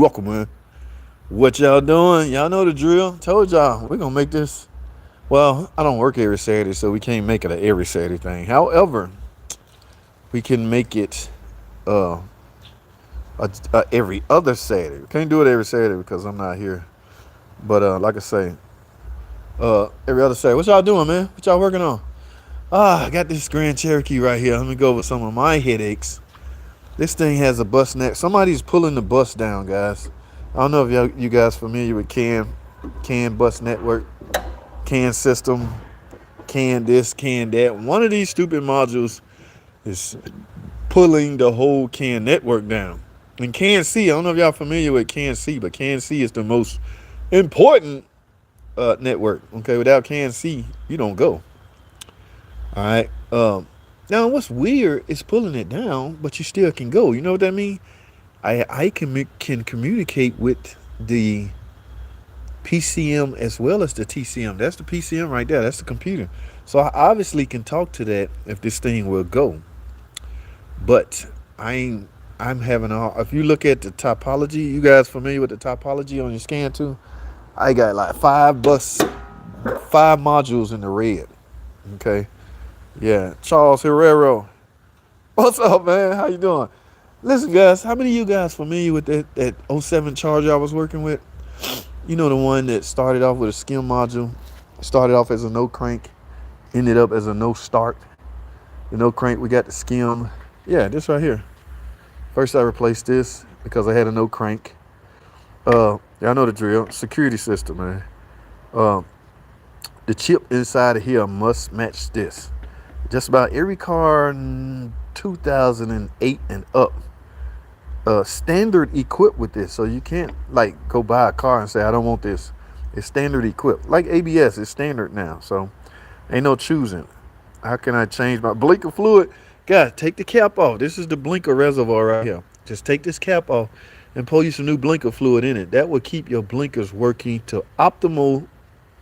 welcome, man. What y'all doing? Y'all know the drill. Told y'all we're gonna make this. Well, I don't work every Saturday, so we can't make it a every Saturday thing. However, we can make it uh every other Saturday. We can't do it every Saturday because I'm not here. But like I say, every other Saturday. What y'all doing, man? What y'all working on? I got this Grand Cherokee right here. Let me go over some of my headaches. This thing has a bus neck. Somebody's pulling the bus down, guys. I don't know if you guys familiar with CAN bus network, CAN system, CAN this, CAN that. One of these stupid modules is pulling the whole CAN network down. And CAN C, I don't know if y'all familiar with CAN C, but CAN C is the most important network. Okay, without CAN C, you don't go. All right. Now what's weird is pulling it down, but you still can go. You know what that means? I can communicate with the PCM as well as the TCM. That's the PCM right there. That's the computer. So I obviously can talk to that if this thing will go. But I'm having if you look at the topology, you guys familiar with the topology on your scan too? I got like five modules in the red. Okay. Yeah. Charles Herrero. What's up, man? How you doing? Listen, guys, how many of you guys familiar with that '07 Charger I was working with? You know, the one that started off with a skim module, started off as a no crank, ended up as a no start. The no crank, we got the skim. Yeah, this right here. First I replaced this because I had a no crank. Y'all know the drill. Security system, man. The chip inside of here must match this. Just about every car in 2008 and up standard equipped with this, so you can't like go buy a car and say I don't want this. It's standard equipped, like ABS is standard now, so ain't no choosing. How can I change my blinker fluid? Guys, take the cap off. This is the blinker reservoir right here. Just take this cap off and pour you some new blinker fluid in it. That will keep your blinkers working to optimal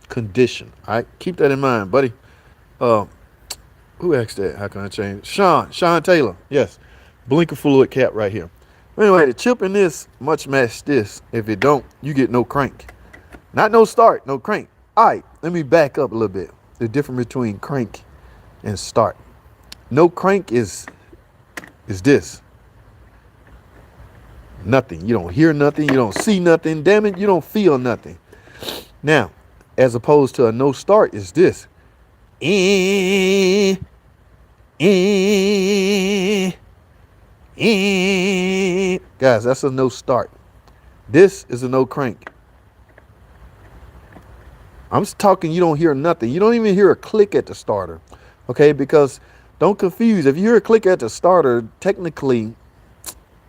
condition. All right, keep that in mind, buddy. Who asked that? How can I change? Sean Taylor. Yes, blinker fluid cap right here. Anyway, the chip in this must match this. If it don't, you get no crank. Not no start, no crank. All right, let me back up a little bit. The difference between crank and start. No crank is this. Nothing. You don't hear nothing. You don't see nothing. Damn it, you don't feel nothing. Now, as opposed to a no start is this. Guys, that's a no start. This is a no crank. I'm talking you don't hear nothing. You don't even hear a click at the starter. Okay, because don't confuse. If you hear a click at the starter, technically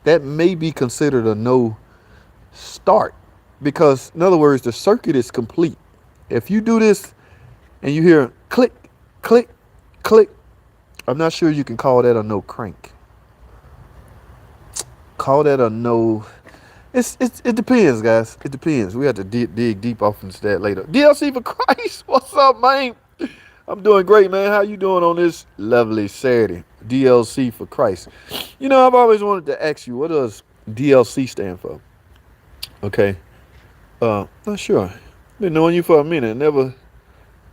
that may be considered a no start. Because in other words, the circuit is complete. If you do this and you hear click, click, click, I'm not sure you can call that a no crank. Call that a no. It depends, guys. It depends. We have to dig deep off into that later. DLC for Christ. What's up, man? I'm doing great, man. How you doing on this lovely Saturday? DLC for Christ. You know, I've always wanted to ask you, what does DLC stand for? Okay. Not sure. Been knowing you for a minute. Never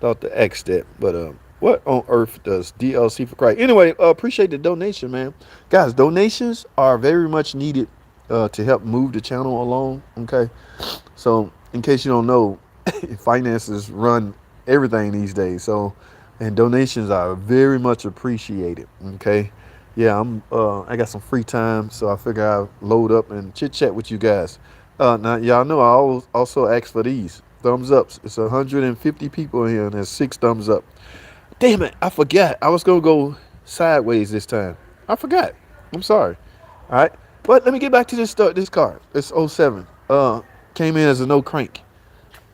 thought to ask that. But what on earth does DLC for Christ? Anyway, appreciate the donation, man. Guys, donations are very much needed to help move the channel along. Okay. So in case you don't know, finances run everything these days. So, and donations are very much appreciated. Okay. Yeah, I got some free time, so I figure I'll load up and chit chat with you guys. Now y'all know I also ask for these thumbs ups. It's 150 people here and there's 6 thumbs up. Damn it, I forgot. I was gonna go sideways this time. I forgot. I'm sorry. All right. But let me get back to this car. It's '07. Came in as a no crank.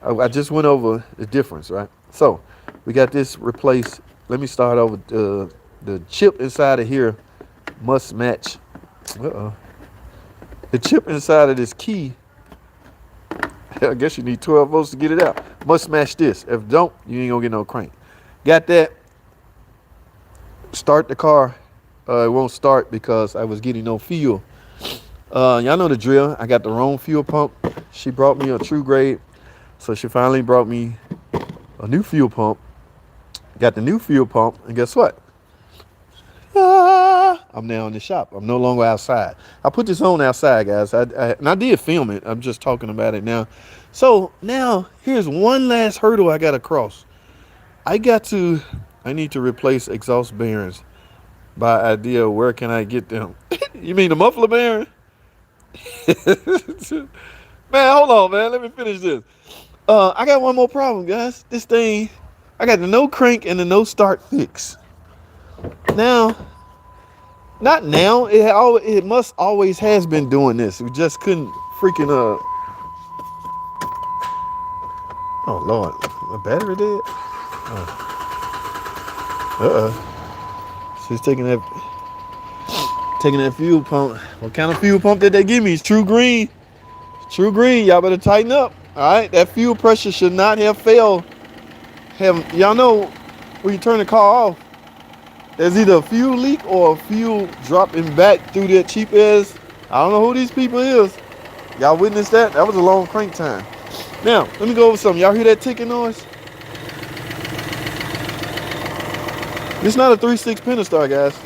I just went over the difference, right? So we got this replaced. Let me start over. The chip inside of here must match. The chip inside of this key, I guess you need 12 volts to get it out. Must match this. If don't, you ain't gonna get no crank. Got that. Start the car. It won't start because I was getting no feel Y'all know the drill. I got the wrong fuel pump. She brought me a true grade. So she finally brought me a new fuel pump. Got the new fuel pump. And guess what? I'm now in the shop. I'm no longer outside. I put this on outside, guys. And I did film it. I'm just talking about it now. So now here's one last hurdle I got to cross. I need to replace exhaust bearings. By idea, where can I get them? You mean the muffler bearing? Man, hold on, man. Let me finish this. I got one more problem, guys. This thing, I got the no crank and the no start fix. Now, not now. It must always has been doing this. We just couldn't freaking Oh Lord, the battery dead. She's taking that fuel pump. What kind of fuel pump did they give me? It's True Green. True Green. Y'all better tighten up. All right, that fuel pressure should not have failed. Y'all know when you turn the car off, there's either a fuel leak or a fuel dropping back through that cheap ass. I don't know who these people is. Y'all witnessed that? That was a long crank time. Now, let me go over something. Y'all hear that ticking noise? This is not a 3.6 Pentastar, guys.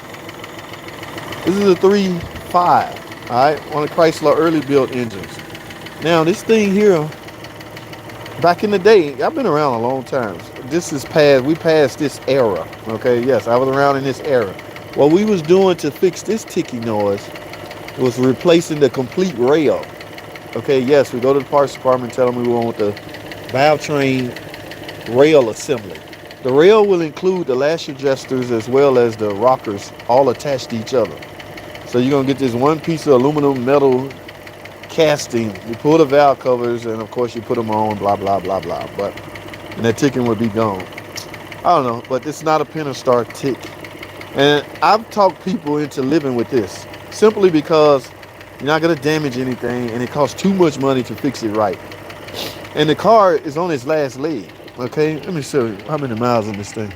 This is a 3.5. All right, one of Chrysler early built engines. Now, this thing here, back in the day, I've been around a long time. We passed this era. Okay, yes, I was around in this era. What we was doing to fix this ticking noise was replacing the complete rail. Okay, yes, we go to the parts department, tell them we want the valve train rail assembly. The rail will include the lash adjusters as well as the rockers all attached to each other. So you're going to get this one piece of aluminum metal casting. You pull the valve covers and of course you put them on, blah, blah, blah, blah. And that ticking would be gone. I don't know, but it's not a Pentastar tick. And I've talked people into living with this simply because you're not going to damage anything and it costs too much money to fix it right. And the car is on its last leg. Okay, let me show you how many miles on this thing.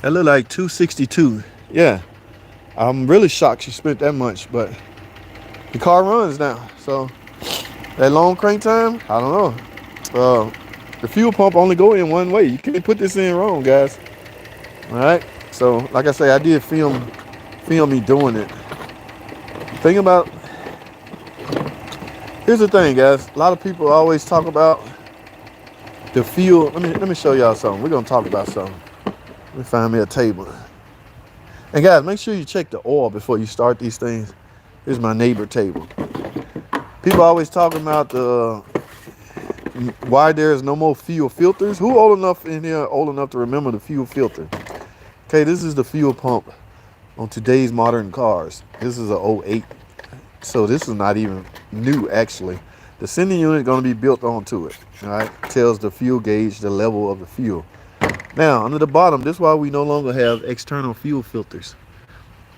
That look like 262. Yeah, I'm really shocked she spent that much, but the car runs now. So that long crank time, I don't know. The fuel pump only go in one way. You can't put this in wrong, guys. All right. So like I say, I did film me doing it. Thing about Here's the thing, guys. A lot of people always talk about the fuel. Let me show y'all something. We're gonna talk about something. Let me find me a table. And guys, make sure you check the oil before you start these things. Here's my neighbor table. People always talking about why there's no more fuel filters. Who old enough in here to remember the fuel filter? Okay, this is the fuel pump on today's modern cars. This is a 08. So this is not even new, actually. The sending unit is going to be built onto it. All right, tells the fuel gauge, the level of the fuel. Now, under the bottom, this is why we no longer have external fuel filters.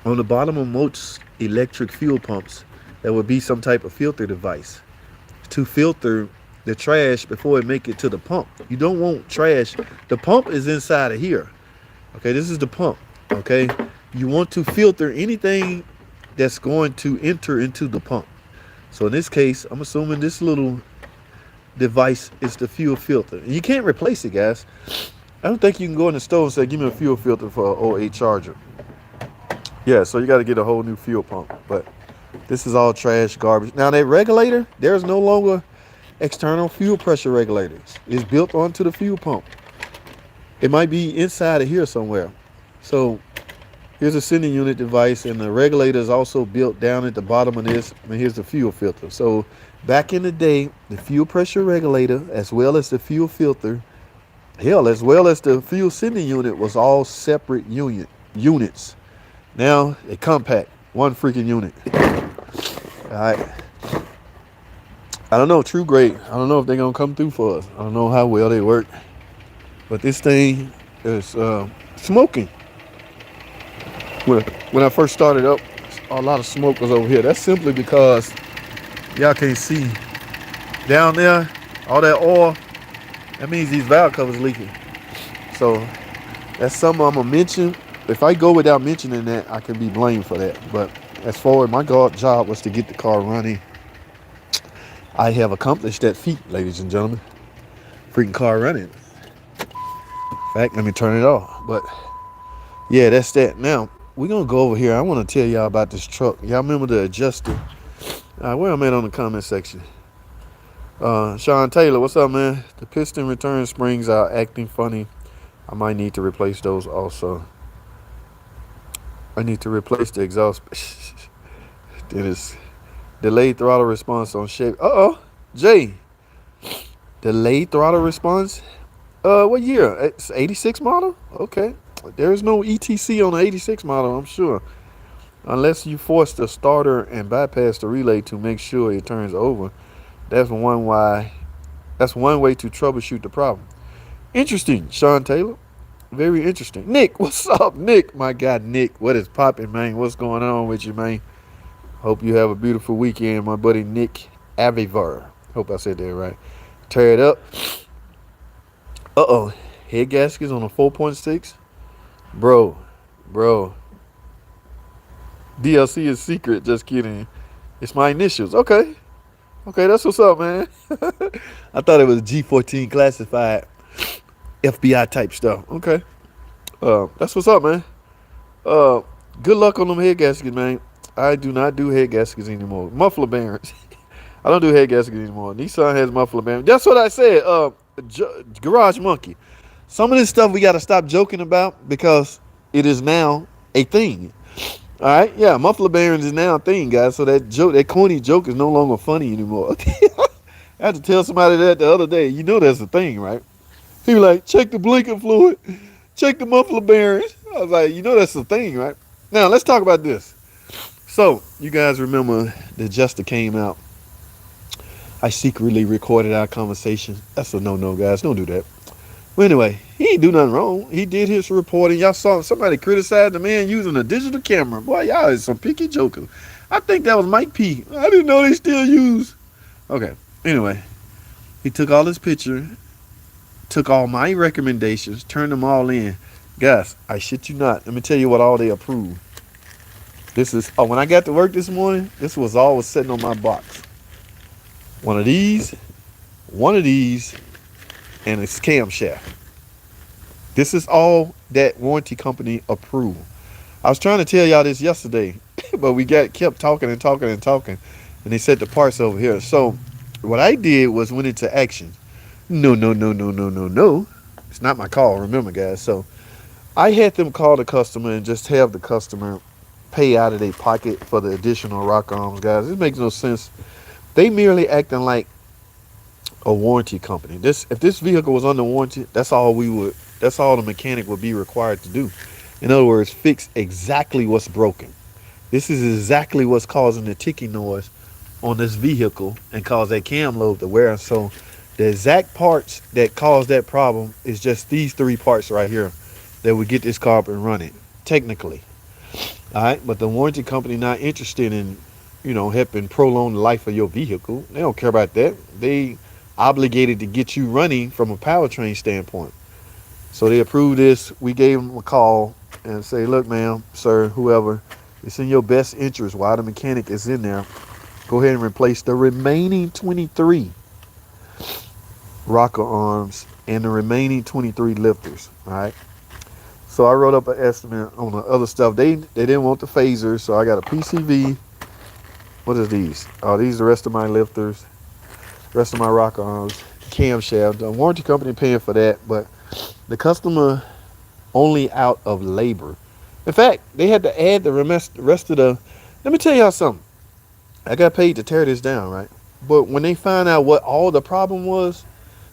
On the bottom of most electric fuel pumps, there would be some type of filter device to filter the trash before it make it to the pump. You don't want trash. The pump is inside of here. Okay, this is the pump. Okay, you want to filter anything that's going to enter into the pump. So in this case, I'm assuming this little device is the fuel filter. And you can't replace it, guys. I don't think you can go in the store and say, give me a fuel filter for an 08 Charger. Yeah, so you got to get a whole new fuel pump. But this is all trash, garbage. Now that regulator, there's no longer external fuel pressure regulators. It's built onto the fuel pump. It might be inside of here somewhere. So here's a sending unit device, and the regulator is also built down at the bottom of this. And here's the fuel filter. So back in the day, the fuel pressure regulator, as well as the fuel filter, hell, as well as the fuel sending unit, was all separate units. Now they compact, one freaking unit. All right. I don't know, True Grade. I don't know if they're gonna come through for us. I don't know how well they work, but this thing is smoking. When I first started up, a lot of smoke was over here. That's simply because y'all can't see down there all that oil. That means these valve covers leaking. So That's something I'm gonna mention. If I go without mentioning that, I can be blamed for that. But as far as my job was to get the car running, I have accomplished that feat, ladies and gentlemen. Freaking car running. In fact, let me turn it off. But yeah, that's that. Now we're gonna go over here. I want to tell y'all about this truck. Y'all remember the adjuster? Where I'm at on the comment section. Sean Taylor, what's up, man? The piston return springs are acting funny. I might need to replace those also. I need to replace the exhaust. Dennis, delayed throttle response on shape. Jay, delayed throttle response. What year? It's 86 model. Okay, there is no ETC on the 86 model, I'm sure, unless you force the starter and bypass the relay to make sure it turns over. That's one why. That's one way to troubleshoot the problem. Interesting, Sean Taylor. Very interesting. Nick, what's up, Nick? My God, Nick, what is popping, man? What's going on with you, man? Hope you have a beautiful weekend, my buddy Nick Avivar. Hope I said that right. Tear it up. Head gaskets on a 4.6. Bro. DLC is secret. Just kidding. It's my initials. Okay, that's what's up, man. I thought it was G14 classified FBI type stuff. Okay. That's what's up, man. Good luck on them head gaskets, man. I do not do head gaskets anymore. Muffler bearings. I don't do head gaskets anymore. Nissan has muffler bearings. That's what I said. Garage Monkey. Some of this stuff we got to stop joking about because it is now a thing. All right, yeah, muffler bearings is now a thing, guys. So that joke, that corny joke, is no longer funny anymore. I had to tell somebody that the other day. You know that's a thing, right? He was like, check the blinking fluid, check the muffler bearings. I was like, you know that's the thing, right? Now let's talk about this. So you guys remember the adjuster came out. I secretly recorded our conversation. That's a no, guys. Don't do that. Well, anyway, he ain't do nothing wrong. He did his reporting. Y'all saw somebody criticize the man using a digital camera. Boy, y'all is some picky jokers. I think that was Mike P. I didn't know they still use. Okay. Anyway, he took all his picture, took all my recommendations, turned them all in. Guys, I shit you not. Let me tell you what all they approved. This is, when I got to work this morning, this was all was sitting on my box. One of these, and a camshaft. This is all that warranty company approved. I was trying to tell y'all this yesterday, but we kept talking, and they said the parts over here. So what I did was went into action. No. It's not my call, remember, guys. So I had them call the customer and just have the customer pay out of their pocket for the additional rock arms, guys. It makes no sense. They merely acting like a warranty company. If this vehicle was under warranty, that's all the mechanic would be required to do. In other words, fix exactly what's broken. This is exactly what's causing the ticking noise on this vehicle and cause that cam lobe to wear. So the exact parts that cause that problem is just these three parts right here that would get this car up and running, technically. All right, but the warranty company not interested in, helping prolong the life of your vehicle. They don't care about that. They obligated to get you running from a powertrain standpoint. So they approved this. We gave them a call and say, look, ma'am, sir, whoever, it's in your best interest while the mechanic is in there. Go ahead and replace the remaining 23 rocker arms and the remaining 23 lifters. All right. So I wrote up an estimate on the other stuff. They didn't want the phaser, so I got a PCV. What is these? Oh, these are the rest of my lifters, rest of my rocker arms, camshaft. The warranty company paying for that, but the customer only out of labor. In fact, they had to add the rest of the. Let me tell y'all something. I got paid to tear this down, right? But when they find out what all the problem was,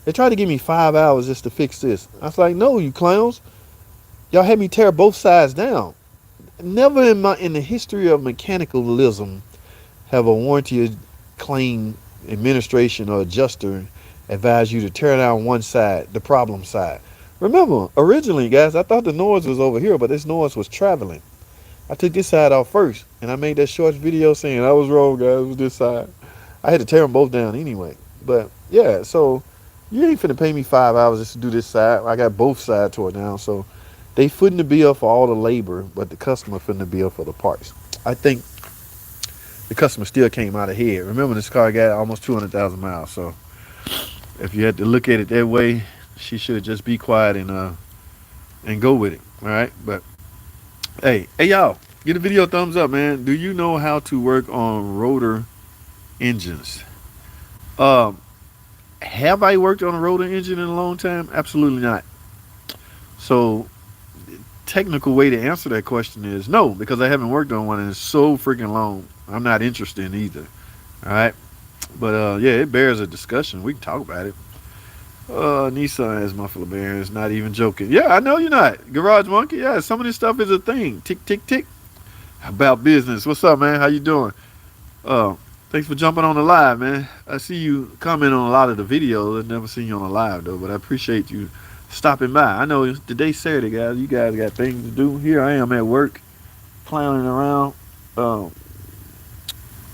they tried to give me 5 hours just to fix this. I was like, no, you clowns. Y'all had me tear both sides down. Never in the history of mechanicalism have a warranty claim administration or adjuster advise you to tear down one side, the problem side. Remember, originally, guys, I thought the noise was over here, but this noise was traveling. I took this side off first, and I made that short video saying I was wrong, guys. It was this side. I had to tear them both down anyway. But yeah, so you ain't finna pay me 5 hours just to do this side. I got both sides tore down, so They footing the bill for all the labor, but the customer footing the bill for the parts. I think the customer still came out ahead. Remember, this car got almost 200,000 miles. So if you had to look at it that way, she should just be quiet and go with it. All right, but hey y'all, get a video thumbs up, man. Do you know how to work on rotor engines? Um, have I worked on a rotor engine in a long time? Absolutely not. So technical way to answer that question is no, because I haven't worked on one in so freaking long. I'm not interested in either. All right, but yeah, it bears a discussion. We can talk about it. Nissan has muffler bearings. Not even joking. Yeah, I know you're not. Garage Monkey. Yeah, some of this stuff is a thing. Tick tick tick. About business. What's up, man? How you doing? Uh, Thanks for jumping on the live, man. I see you comment on a lot of the videos. I've never seen you on the live though, but I appreciate you stopping by. I know today's Saturday, guys. You guys got things to do. Here I am at work, clowning around, um,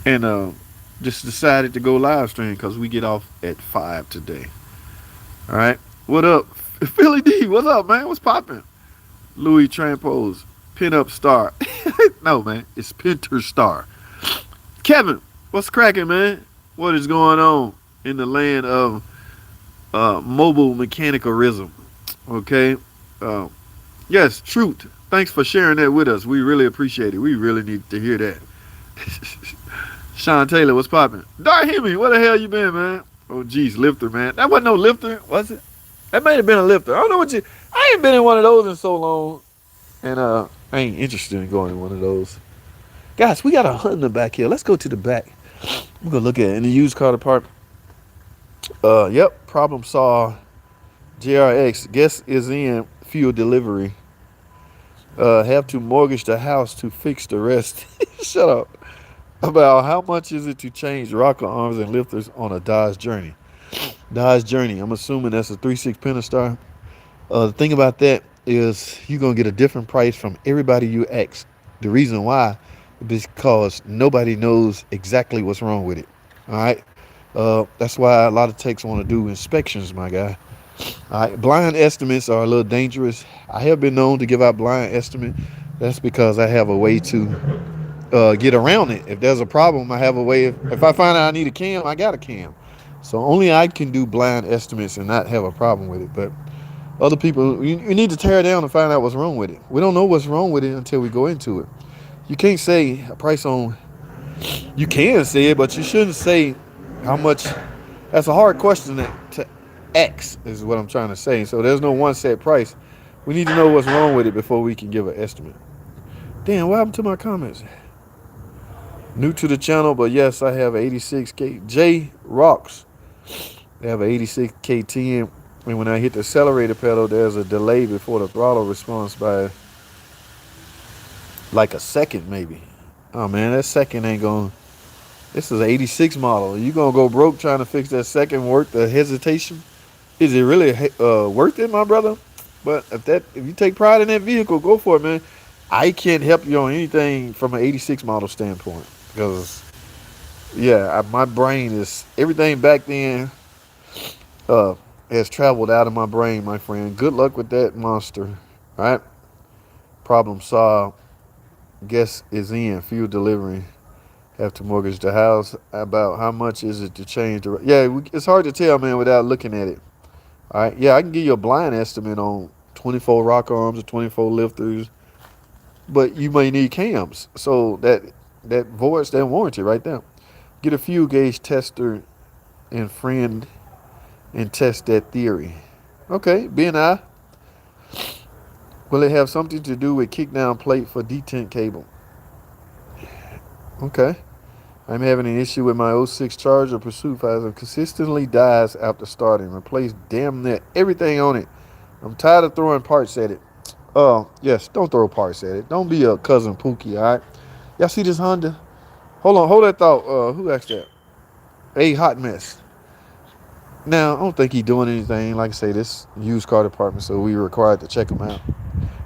and just decided to go live stream because we get off at 5 today. All right. What up, Philly D? What's up, man? What's popping? Louis Trampos, pin up star. No, man, it's Pinter Star. Kevin, what's cracking, man? What is going on in the land of mobile mechanicalism? Okay. Uh, yes, truth. Thanks for sharing that with us. We really appreciate it. We really need to hear that. Sean Taylor, what's popping? Dar Hemi, where the hell you been, man? Oh, geez, lifter, man. That wasn't no lifter, was it? That might have been a lifter. I don't know what you. I ain't been in one of those in so long, and I ain't interested in going in one of those. Guys, we got a Honda back here. Let's go to the back. We're gonna look at it in the used car department. Yep. Problem solved. JRX. Guess is in fuel delivery. Have to mortgage the house to fix the rest. Shut up. About how much is it to change rocker arms and lifters on a Dodge Journey? Dodge Journey. I'm assuming that's a 3.6 Pentastar. The thing about that is you're going to get a different price from everybody you ask. The reason why is because nobody knows exactly what's wrong with it. All right. That's why a lot of techs want to do inspections, my guy. All right. Blind estimates are a little dangerous. I have been known to give out blind estimate. That's because I have a way to get around it. If there's a problem, I have a way. If I find out I need a cam, I got a cam. So only I can do blind estimates and not have a problem with it. But other people, you need to tear it down and find out what's wrong with it. We don't know what's wrong with it until we go into it. You can't say a price on. You can say it, but you shouldn't say how much. That's a hard question to ask, is what I'm trying to say. So there's no one set price. We need to know what's wrong with it before we can give an estimate. Damn, what happened to my comments? New to the channel, but yes, I have 86K. J Rocks. I have an 86 KTM, and when I hit the accelerator pedal, there's a delay before the throttle responds by like a second, maybe. Oh man, that second ain't going. This is an 86 model. You gonna go broke trying to fix that second worth the hesitation? Is it really worth it, my brother? But if you take pride in that vehicle, go for it, man. I can't help you on anything from an 86 model standpoint because, yeah, my brain is everything back then has traveled out of my brain, my friend. Good luck with that monster. All right. Problem solved. Guess is in fuel delivery. Have to mortgage the house. About how much is it to change the? Yeah, it's hard to tell, man, without looking at it. All right. Yeah, I can give you a blind estimate on 24 rock arms or 24 lifters, but you may need cams. So that voids that warranty right there. Get a fuel gauge tester and friend and test that theory. Okay, BNI. Will it have something to do with kickdown plate for detent cable? Okay. I'm having an issue with my '06 Charger Pursuit 5 and consistently dies after starting. Replace damn near everything on it. I'm tired of throwing parts at it. Yes, don't throw parts at it. Don't be a cousin Pookie, all right? Y'all see this Honda? Hold that thought. Who asked that? A hot mess. Now, I don't think he's doing anything. Like I say, this used car department, so we required to check him out.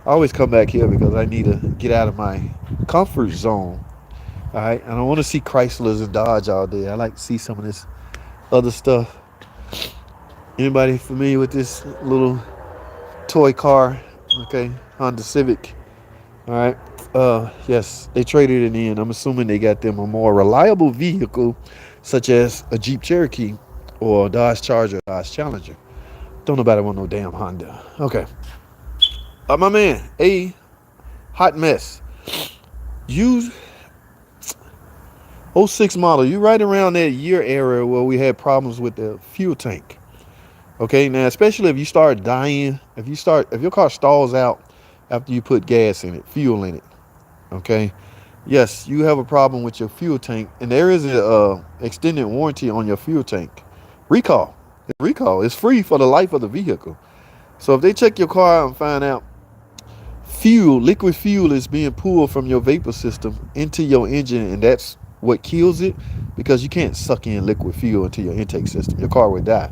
I always come back here because I need to get out of my comfort zone. All right, I don't want to see Chryslers and Dodge all day. I like to see some of this other stuff. Anybody familiar with this little toy car? Okay, Honda Civic. All right. Yes, they traded it in. I'm assuming they got them a more reliable vehicle, such as a Jeep Cherokee or a Dodge Charger, Dodge Challenger. Don't nobody want no damn Honda. Okay. My man, a hot mess. You '06 model. You right around that year era where we had problems with the fuel tank. Okay, now especially if you start dying, if your car stalls out after you put gas in it, fuel in it. Okay, yes, you have a problem with your fuel tank, and there is a extended warranty on your fuel tank. Recall, recall. It's free for the life of the vehicle. So if they check your car out and find out liquid fuel is being pulled from your vapor system into your engine, and that's what kills it, because you can't suck in liquid fuel into your intake system. Your car would die.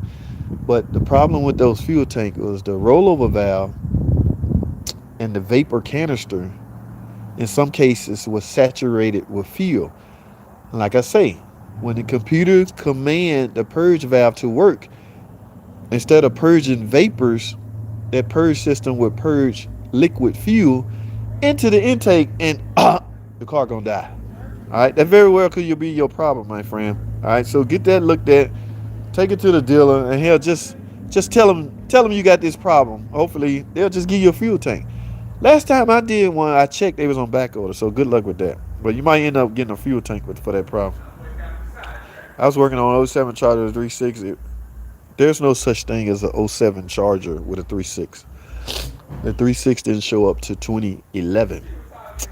But the problem with those fuel tanks was the rollover valve and the vapor canister in some cases was saturated with fuel. And like I say, when the computers command the purge valve to work, instead of purging vapors, that purge system would purge liquid fuel into the intake, and the car gonna die. All right, that very well could be your problem, my friend. All right, so get that looked at, take it to the dealer, and he'll just tell them you got this problem. Hopefully, they'll just give you a fuel tank. Last time I did one, I checked they was on back order, so good luck with that. But you might end up getting a fuel tank for that problem. I was working on an '07 Charger 3.6. There's no such thing as a '07 Charger with a 3.6. The 3.6 didn't show up to 2011.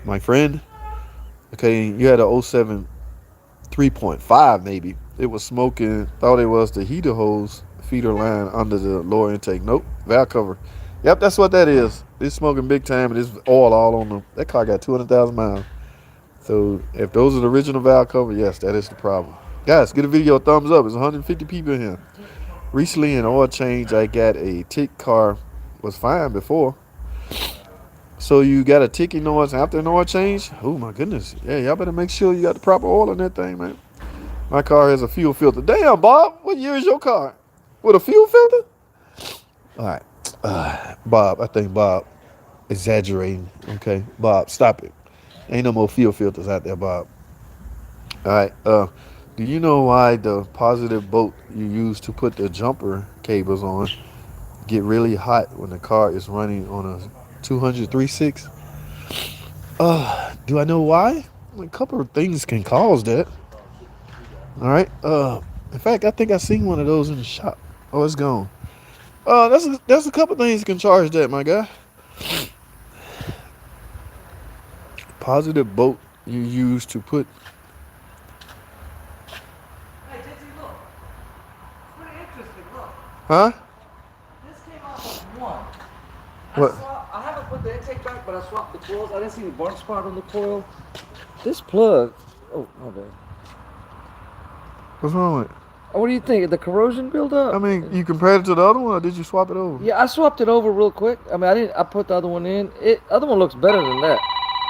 My friend, okay, you had a '07 3.5 maybe. It was smoking, thought it was the heater hose feeder line under the lower intake. Nope, valve cover. Yep, that's what that is. It's smoking big time, and it's oil all on them. That car got 200,000 miles. So if those are the original valve cover, yes, that is the problem. Guys, give the video a thumbs up. There's 150 people in here. Recently, in oil change, I got a tick. Car was fine before. So you got a ticking noise after an oil change? Oh my goodness. Yeah, y'all better make sure you got the proper oil in that thing, man. My car has a fuel filter. Damn, Bob, what year is your car? With a fuel filter? All right. Bob, I think Bob exaggerating. Okay, Bob, stop it. Ain't no more fuel filters out there, Bob. All right. Do you know why the positive bolt you use to put the jumper cables on get really hot when the car is running on a 200 3.6? Do I know why? A couple of things can cause that. All right. In fact, I think I seen one of those in the shop. Oh, it's gone. That's a couple things can charge that, my guy. Positive bolt you use to put. Hey, JT, look. It's pretty interesting. Look. Huh? This came out with one. What? I haven't put the intake back, but I swapped the coils. I didn't see the burnt spot on the coil. This plug. Oh, my bad. What's wrong with it? What do you think? The corrosion buildup? I mean, you compared it to the other one, or did you swap it over? Yeah, I swapped it over real quick. I mean, I put the other one in. Other one looks better than that.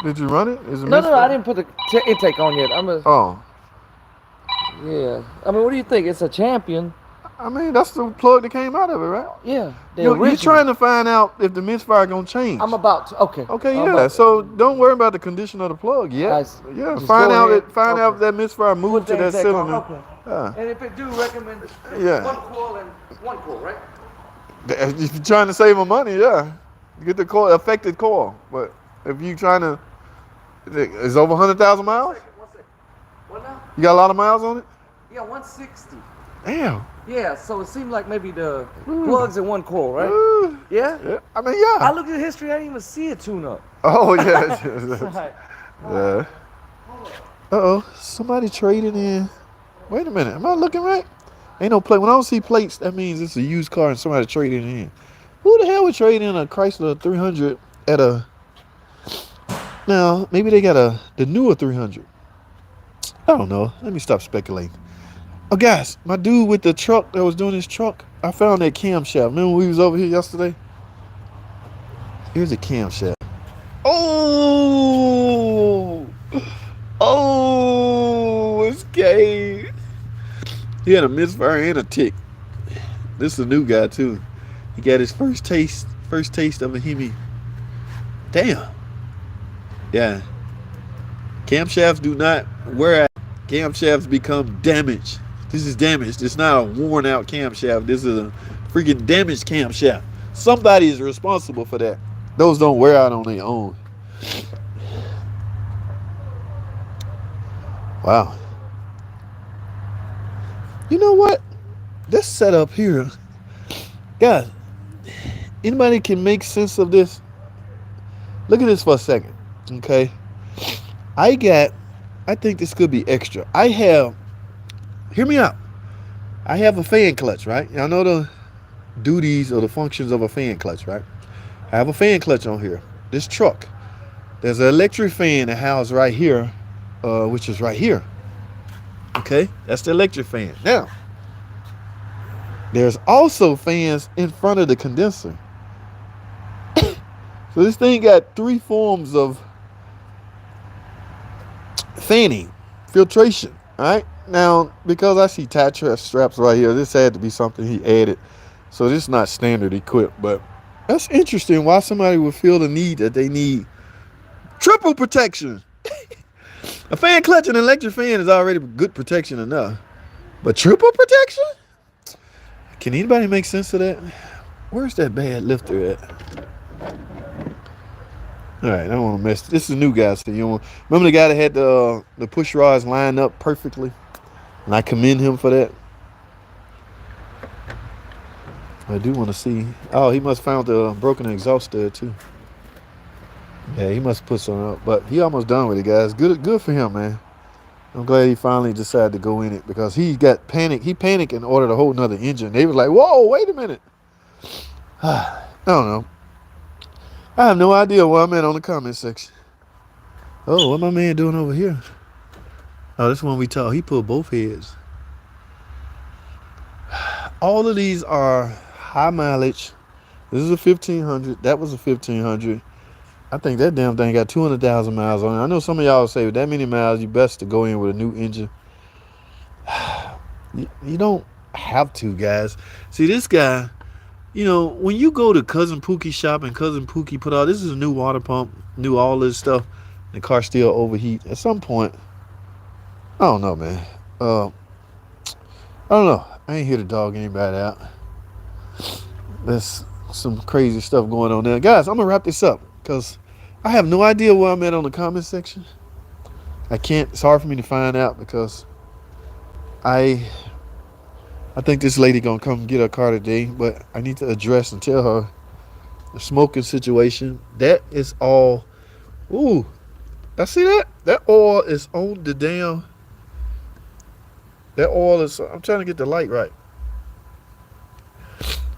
Did you run it? Is it No, I didn't put the intake on yet. Oh. Yeah. I mean, what do you think? It's a Champion. I mean, that's the plug that came out of it, right? Yeah. You're trying to find out if the misfire gonna change. I'm about to. Okay. Okay, yeah. So don't worry about the condition of the plug yet. Yeah, Just find out okay. if that misfire moved to that cylinder. Okay. And if it do, recommend Yeah. one coil and one coil, right? If you're trying to save them money, yeah, get the coil, affected coil. But if you trying to, it's over 100,000 miles. 1 second. What now? You got a lot of miles on it. Yeah, 160. Damn. Yeah, so it seemed like maybe the plugs in one coil, right? Yeah? Yeah. I mean, yeah. I looked at the history, I didn't even see a tune-up. Oh, yeah. Right. Yeah. Uh-oh. Somebody traded in. Wait a minute. Am I looking right? Ain't no plate. When I don't see plates, that means it's a used car and somebody traded in. Who the hell would trade in a Chrysler 300 at a... Now, maybe they got the newer 300. I don't know. Let me stop speculating. Oh, guys, my dude with the truck that was doing his truck, I found that camshaft. Remember when we was over here yesterday? Here's a camshaft. Oh! Oh! It's gay. He had a misfire and a tick. This is a new guy, too. He got his first taste of a Hemi. Damn. Yeah. Camshafts do not wear out. Camshafts become damaged. This is damaged. It's not a worn out camshaft. This is a freaking damaged camshaft. Somebody is responsible for that. Those don't wear out on their own. Wow. You know what? This setup here, guys, anybody can make sense of this? Look at this for a second. Okay. I think this could be extra. Hear me out. I have a fan clutch, right? Y'all know the duties or the functions of a fan clutch, right? I have a fan clutch on here. This truck. There's an electric fan that housed right here, which is right here. Okay, that's the electric fan. Now, there's also fans in front of the condenser. So this thing got three forms of fanning, filtration. All right. Now, because I see tie straps right here, this had to be something he added. So this is not standard equipped, but that's interesting why somebody would feel the need that they need triple protection. A fan clutch and an electric fan is already good protection enough. But triple protection? Can anybody make sense of that? Where's that bad lifter at? All right, I don't want to mess. This is a new guy, so you don't remember the guy that had the push rods lined up perfectly, and I commend him for that. I do want to see. Oh, he must have found the broken exhaust there too. Yeah, he must put some up, but he almost done with it, guys. Good for him, man. I'm glad he finally decided to go in it because he got panicked. He panicked and ordered a whole nother engine. They was like, "Whoa, wait a minute." I don't know. I have no idea where I'm at on the comment section. Oh, what my man doing over here? Oh, this one we talked. He pulled both heads. All of these are high mileage. This is a 1500. That was a 1500. I think that damn thing got 200,000 miles on it. I know some of y'all say with that many miles, you best to go in with a new engine. You don't have to, guys. See, this guy, you know, when you go to Cousin Pookie's shop and Cousin Pookie put out, this is a new water pump, new all this stuff, the car still overheat. At some point, I don't know, man. I don't know. I ain't here to dog anybody out. There's some crazy stuff going on there. Guys, I'm going to wrap this up because I have no idea where I'm at on the comment section. I can't. It's hard for me to find out because I think this lady going to come get her car today, but I need to address and tell her the smoking situation. That is all. Ooh, I see that? That oil is on the damn. That oil is. I'm trying to get the light right.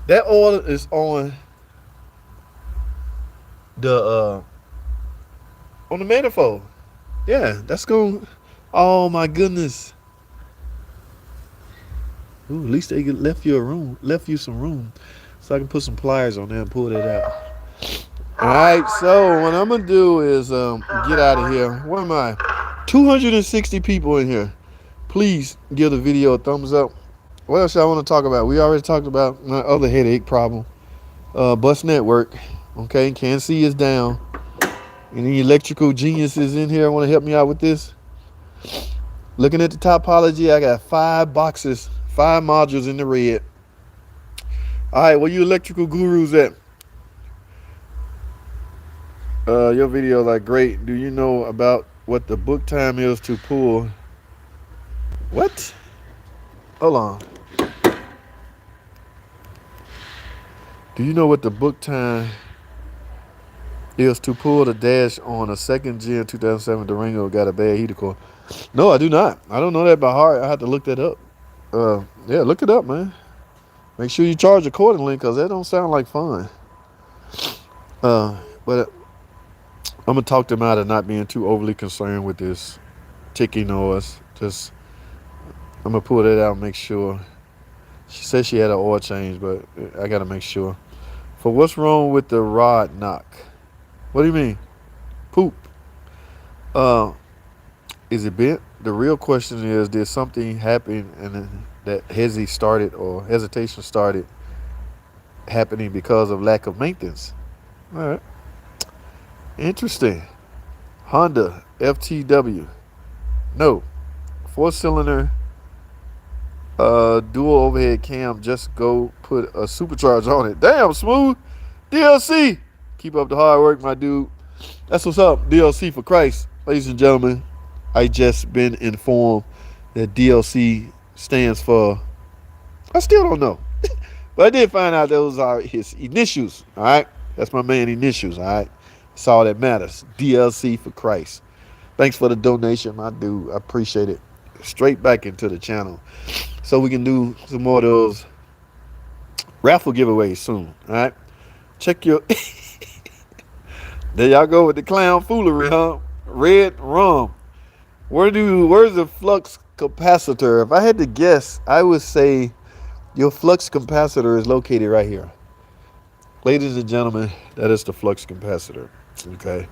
That oil is on the manifold. Yeah, that's going. Oh my goodness. Ooh, at least they left you some room, so I can put some pliers on there and pull that out. All right, so what I'm gonna do is get out of here. What am I? 260 people in here. Please give the video a thumbs up. What else y'all want to talk about? We already talked about my other headache problem. Bus network. Okay, Kansas City is down. Any electrical geniuses in here want to help me out with this? Looking at the topology, I got 5 boxes, 5 modules in the red. All right, where you electrical gurus at? Your videos are great. Do you know about what the book time is to pull? What? Hold on. Do you know what the book time is to pull the dash on a second gen 2007 Durango got a bad heater core? No, I do not. I don't know that by heart. I have to look that up. Yeah, look it up, man. Make sure you charge accordingly because that don't sound like fun. But I'm going to talk them out of not being too overly concerned with this ticking noise. Just, I'm going to pull that out and make sure. She said she had an oil change, but I got to make sure. For what's wrong with the rod knock? What do you mean? Poop. Is it bent? The real question is, did something happen and that hesitation started happening because of lack of maintenance? All right. Interesting. Honda FTW. No. 4-cylinder dual overhead cam. Just go put a supercharger on it. Damn, smooth. DLC. Keep up the hard work, my dude. That's what's up. DLC for Christ. Ladies and gentlemen, I just been informed that DLC stands for, I still don't know. But I did find out those are his initials. All right. That's my man initials. All right. That's all that matters. DLC for Christ. Thanks for the donation, my dude. I appreciate it. Straight back into the channel, so we can do some more of those raffle giveaways soon. All right. Check your. There y'all go with the clown foolery, huh? Red rum. Where's the flux capacitor? If I had to guess, I would say your flux capacitor is located right here. Ladies and gentlemen, that is the flux capacitor. Okay.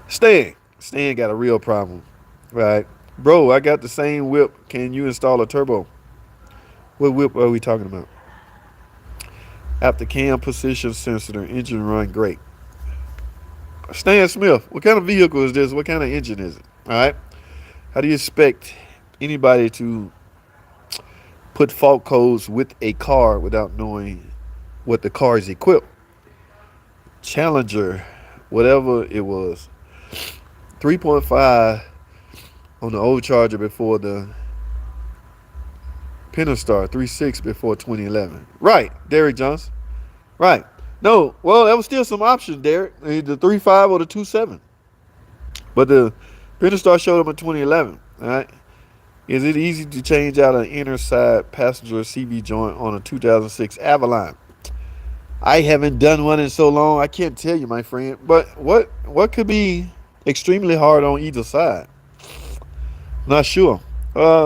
Stan got a real problem. Right. Bro, I got the same whip. Can you install a turbo? What whip are we talking about? After cam position sensor, engine run great. Stan Smith, what kind of vehicle is this? What kind of engine is it? All right. How do you expect anybody to put fault codes with a car without knowing what the car is equipped? Challenger, whatever it was, 3.5 on the old Charger before the Pentastar, 3.6 before 2011. Right, Derek Johnson. Right. No, well, there was still some options, Derek. The 3.5 or the 2.7. But the Pentastar showed up in 2011. All right. Is it easy to change out an inner side passenger CV joint on a 2006 Avalon? I haven't done one in so long, I can't tell you, my friend. But what could be extremely hard on either side? Not sure.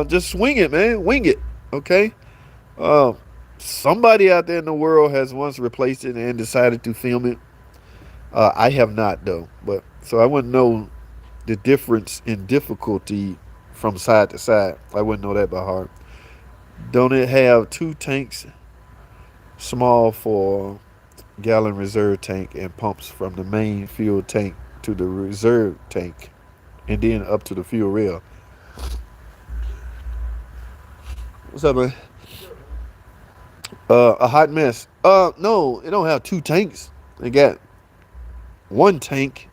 Just swing it, man. Wing it. Okay. Somebody out there in the world has once replaced it and decided to film it. I have not though, but so I wouldn't know the difference in difficulty from side to side. I wouldn't know that by heart. Don't it have two tanks, small for gallon reserve tank and pumps from the main fuel tank to the reserve tank and then up to the fuel rail? What's up, man? A hot mess. No, it don't have two tanks. They got one tank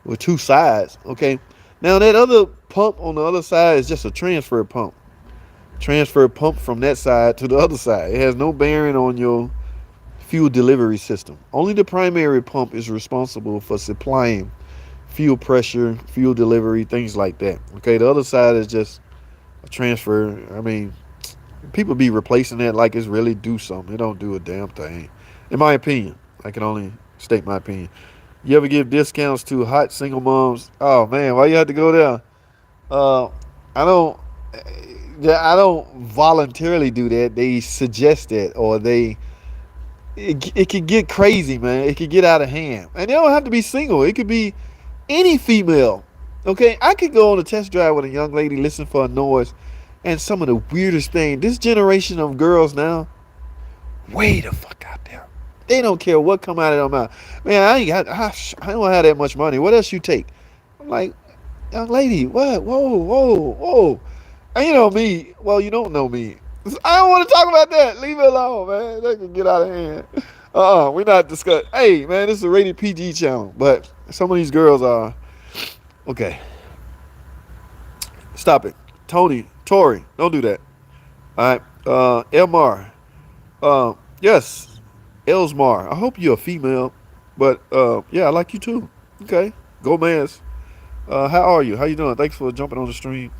with two sides. Okay. Now that other pump on the other side is just a transfer pump. Transfer pump from that side to the other side. It has no bearing on your fuel delivery system. Only the primary pump is responsible for supplying fuel pressure, fuel delivery, things like that. Okay. The other side is just a transfer. I mean, people be replacing that like it's really do something. It don't do a damn thing. In my opinion. I can only state my opinion. You ever give discounts to hot single moms? Oh man, why you have to go there? I don't voluntarily do that. They suggest that, or it can get crazy, man. It can get out of hand. And they don't have to be single. It could be any female. Okay, I could go on a test drive with a young lady, listen for a noise. And some of the weirdest thing, this generation of girls now, way the fuck out there. They don't care what come out of their mouth. Man, I don't have that much money. What else you take? I'm like, young lady, what? Whoa. And you know me. Well, you don't know me. I don't want to talk about that. Leave it alone, man. That can get out of hand. We're not discussing. Hey, man, this is a rated PG channel. But some of these girls are. Okay. Stop it. Tori, don't do that. All right. Elmar. Yes. Elsmar. I hope you're a female. But yeah, I like you too. Okay. Gomez. How are you? How you doing? Thanks for jumping on the stream.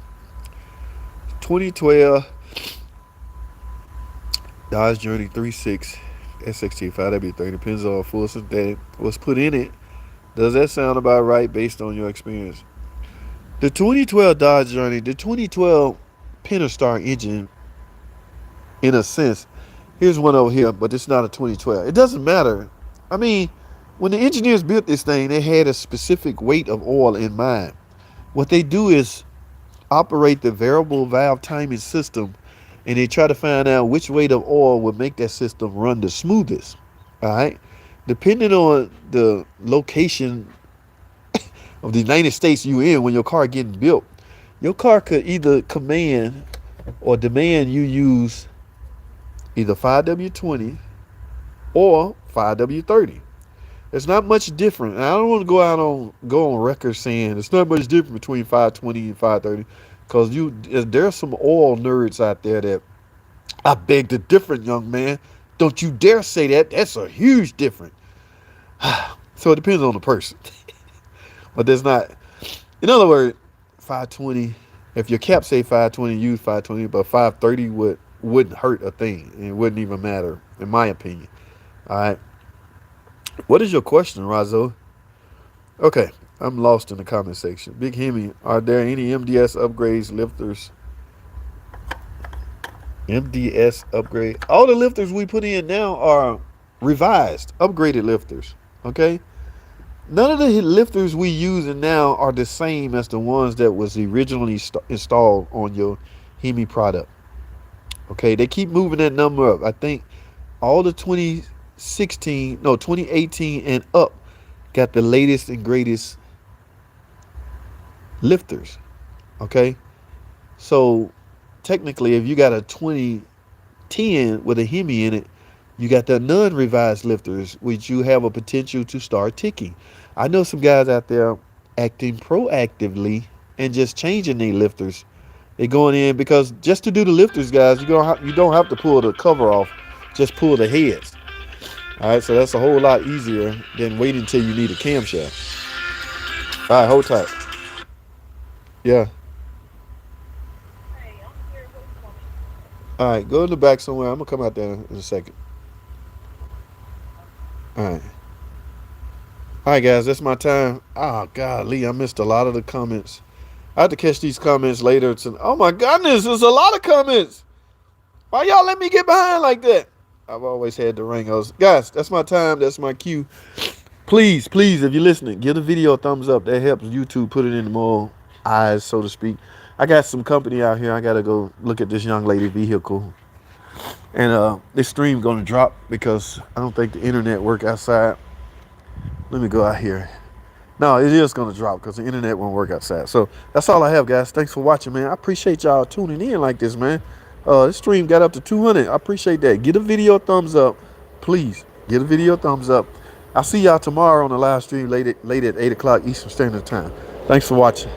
2012 Dodge Journey 3.6 SXT 5W30 depends on full synthetic. What's put in it? Does that sound about right based on your experience? The 2012 Dodge Journey, the 2012 Pentastar engine, in a sense, here's one over here, but it's not a 2012. It doesn't matter. I mean, when the engineers built this thing, they had a specific weight of oil in mind. What they do is operate the variable valve timing system, and they try to find out which weight of oil would make that system run the smoothest. All right, depending on the location of the United States you in when your car getting built, your car could either command or demand you use either 5W20 or 5W30. It's not much different. And I don't want to go on record saying it's not much different between 520 and 530, because there's some oil nerds out there that I beg to differ, young man. Don't you dare say that. That's a huge difference. So it depends on the person. But there's not. In other words, 520. If your cap say 520, use 520. But 530 wouldn't hurt a thing. It wouldn't even matter, in my opinion. All right. What is your question, Razo? Okay, I'm lost in the comment section. Big Hemi, are there any MDS upgrades, lifters? MDS upgrade. All the lifters we put in now are revised, upgraded lifters. Okay? None of the lifters we using now are the same as the ones that was originally installed on your Hemi product. Okay, they keep moving that number up. I think all the 2018 and up got the latest and greatest lifters. Okay, so technically, if you got a 2010 with a Hemi in it, you got the non-revised lifters, which you have a potential to start ticking. I know some guys out there acting proactively and just changing their lifters. They're going in because just to do the lifters, guys, you don't have to pull the cover off. Just pull the heads. All right, so that's a whole lot easier than waiting until you need a camshaft. All right, hold tight. Yeah. All right, go in the back somewhere. I'm going to come out there in a second. All right. All right, guys, that's my time. Oh, golly, I missed a lot of the comments. I have to catch these comments later. Oh, my goodness, there's a lot of comments. Why y'all let me get behind like that? I've always had the ringos. Guys, that's my time. That's my cue. Please, if you're listening, give the video a thumbs up. That helps YouTube put it in more eyes, so to speak. I got some company out here. I got to go look at this young lady vehicle. And this stream going to drop because I don't think the internet work outside. Let me go out here. No, it is going to drop because the internet won't work outside. So that's all I have, guys. Thanks for watching, man. I appreciate y'all tuning in like this, man. This stream got up to 200. I appreciate that. Get a video a thumbs up. Please, get a video a thumbs up. I'll see y'all tomorrow on the live stream late at 8 o'clock Eastern Standard Time. Thanks for watching.